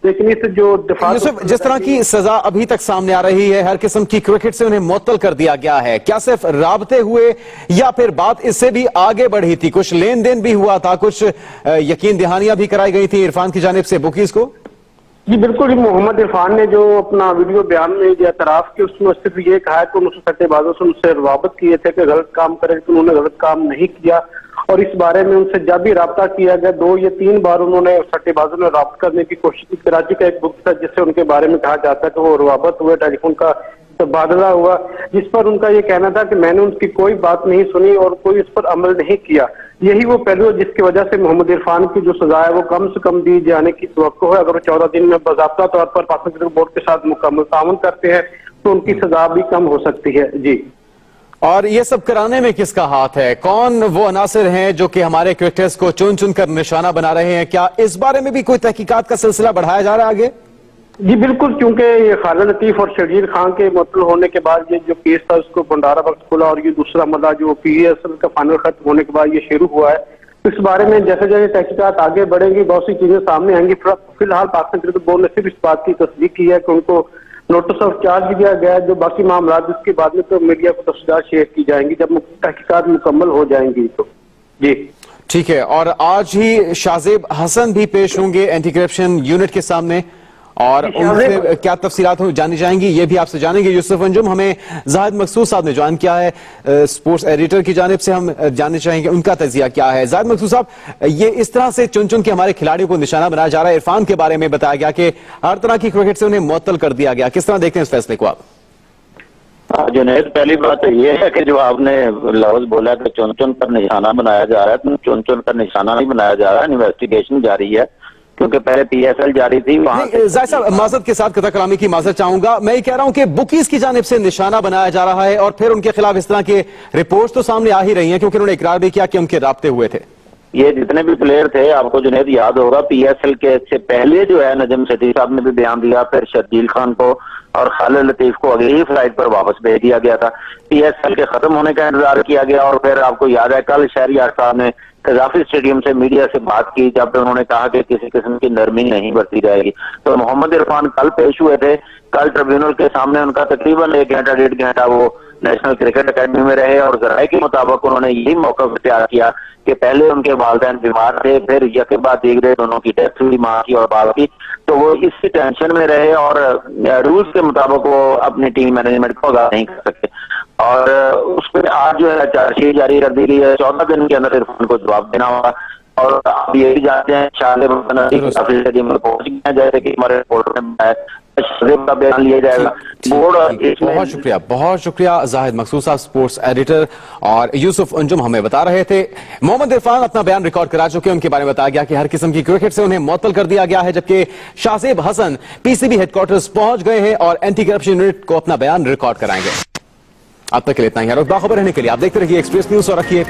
لیکن اس جو دفاع یوسف، جس طرح کی سزا ابھی تک سامنے آ رہی ہے، ہر قسم کی کرکٹ سے انہیں معطل کر دیا گیا ہے، کیا صرف رابطے ہوئے یا پھر بات اس سے بھی آگے بڑھی تھی؟ کچھ لین دین بھی ہوا تھا، کچھ یقین دہانیاں بھی کرائی گئی تھی عرفان کی جانب سے بکیز کو؟ جی بالکل، محمد عرفان نے جو اپنا ویڈیو بیان میں جو اعتراف کیا اس میں صرف یہ کہا ہے کہ انہوں نے سٹے بازوں سے ان سے روابط کیے تھے کہ غلط کام کرے، کہ انہوں نے غلط کام نہیں کیا، اور اس بارے میں ان سے جب بھی رابطہ کیا گیا 2 یا 3 بار انہوں نے سٹے بازوں نے رابطہ کرنے کی کوشش کی۔ کراچی کا ایک بک تھا جس سے ان کے بارے میں کہا جاتا ہے کہ وہ روابط ہوئے، ٹیلی فون کا تبادلہ ہوا، جس پر ان کا یہ کہنا تھا کہ میں نے ان کی کوئی بات نہیں سنی اور کوئی اس پر عمل نہیں کیا۔ یہی وہ پہلو جس کی وجہ سے محمد عرفان کی جو سزا ہے وہ کم سے کم دی جانے کی توقع ہے۔ اگر وہ 14 دن میں باضابطہ طور پر پاکستان کرکٹ بورڈ کے ساتھ مکمل تعاون کرتے ہیں تو ان کی سزا بھی کم ہو سکتی ہے۔ جی، اور یہ سب کرانے میں کس کا ہاتھ ہے؟ کون وہ عناصر ہیں جو کہ ہمارے کرکٹرز کو چن چن کر نشانہ بنا رہے ہیں؟ کیا اس بارے میں بھی کوئی تحقیقات کا سلسلہ بڑھایا جا رہا ہے آگے؟ جی بالکل، کیونکہ یہ خالد لطیف اور شرجیل خان کے معطل ہونے کے بعد یہ جو کیس تھا اس کو بنڈارا وقت کھلا، اور یہ دوسرا مرحلہ جو پی ایس ایل کا فائنل ختم ہونے کے بعد یہ شروع ہوا ہے۔ اس بارے میں جیسے جیسے تحقیقات آگے بڑھیں گی بہت سی چیزیں سامنے آئیں گی۔ فی الحال پاکستان کرکٹ بورڈ نے صرف اس بات کی تصدیق کی ہے کہ ان کو نوٹس آف چارج بھی دیا گیا ہے، جو باقی معاملات اس کے بعد میں تو میڈیا کو تفصیلات شیئر کی جائیں گی جب تحقیقات مکمل ہو جائیں گی تو۔ جی ٹھیک ہے، اور آج ہی شاہزیب حسن بھی پیش ہوں گے اینٹی کرپشن یونٹ کے سامنے، اور ان سے کیا تفصیلات جانی جائیں گی یہ بھی آپ سے جانیں گے۔ یوسف انجم، ہمیں زاہد مقصود صاحب نے جوائن کیا ہے سپورٹس ایڈیٹر کی جانب سے، ہم جاننا چاہیں گے ان کا تجزیہ کیا ہے۔ زاہد مقصود صاحب، یہ اس طرح سے چن چن کے ہمارے کھلاڑیوں کو نشانہ بنایا جا رہا ہے، عرفان کے بارے میں بتایا گیا کہ ہر طرح کی کرکٹ سے انہیں معطل کر دیا گیا، کس طرح دیکھتے ہیں اس فیصلے کو آپ؟ جنید، پہلی بات تو یہ ہے کہ جو آپ نے لفظ بولا کہ چن چن پر نشانہ بنایا جا رہا ہے، تو چن چن پر نشانہ نہیں بنایا جا رہا ہے، انویسٹیگیشن جاری ہے، کیونکہ پہلے پی ایس ایل جاری تھی۔ زاہد صاحب، معذرت کے ساتھ قطع کلامی کی معذرت چاہوں گا، میں یہ کہہ رہا ہوں کہ بکیز کی جانب سے نشانہ بنایا جا رہا ہے اور پھر ان کے خلاف اس طرح کے رپورٹس تو سامنے آ ہی رہی ہیں، کیونکہ انہوں نے اقرار بھی کیا کہ ان کے رابطے ہوئے تھے۔ یہ جتنے بھی پلیئر تھے، آپ کو جنید یاد ہوگا پی ایس ایل کے سے پہلے جو ہے نجم سیٹھی صاحب نے بھی بیان دیا، پھر شرجیل خان کو اور خالد لطیف کو اگلی فلائٹ پر واپس بھیج دیا گیا تھا۔ پی ایس ایل کے ختم ہونے کا انتظار کیا گیا، اور پھر آپ کو یاد ہے کل شہریار صاحب نے قذافی اسٹیڈیم سے میڈیا سے بات کی جب انہوں نے کہا کہ کسی قسم کی نرمی نہیں برتی جائے گی۔ تو محمد عرفان کل پیش ہوئے تھے، کل ٹریبیونل کے سامنے ان کا تقریباً 1 گھنٹہ 1.5 گھنٹہ وہ نیشنل کرکٹ اکیڈمی میں رہے، اور ذرائع کے مطابق انہوں نے یہی موقف اختیار کیا کہ پہلے ان کے والدین بیمار تھے، پھر یکے بعد دیگرے دونوں کی ڈیتھ ہوئی، ماں کی اور باپ کی، تو وہ اس کی ٹینشن میں رہے اور رولز کے مطابق وہ اپنی ٹیم مینجمنٹ کو آگاہ نہیں کر سکتے، اور اس پہ آج جو ہے چارج شیٹ جاری کر دی گئی ہے۔ 14 دن کے اندر عرفان کو جواب دینا ہوگا، اور آپ یہ بھی جانتے ہیں شاہزیب حسن اسٹیڈیم میں پہنچ گئے ہیں، جیسے کہ ہمارے رپورٹر نے بتایا، شاہزیب کا بیان لیا جائے گا۔ بہت شکریہ زاہد مقصود صاحب، سپورٹس ایڈیٹر، اور یوسف انجم ہمیں بتا رہے تھے محمد عرفان اپنا بیان ریکارڈ کرا چکے، ان کے بارے میں بتایا گیا کہ ہر قسم کی کرکٹ سے انہیں معطل کر دیا گیا ہے، جبکہ شاہزیب حسن پی سی بی ہیڈ کوارٹرز پہنچ گئے ہیں اور اینٹی کرپشن یونٹ کو اپنا بیان ریکارڈ کرائیں گے۔ اب تک کے لیے اتنا ہی ہے، باخبر رہنے کے لیے آپ دیکھتے رہیے ایکسپریس نیوز اور رکھیے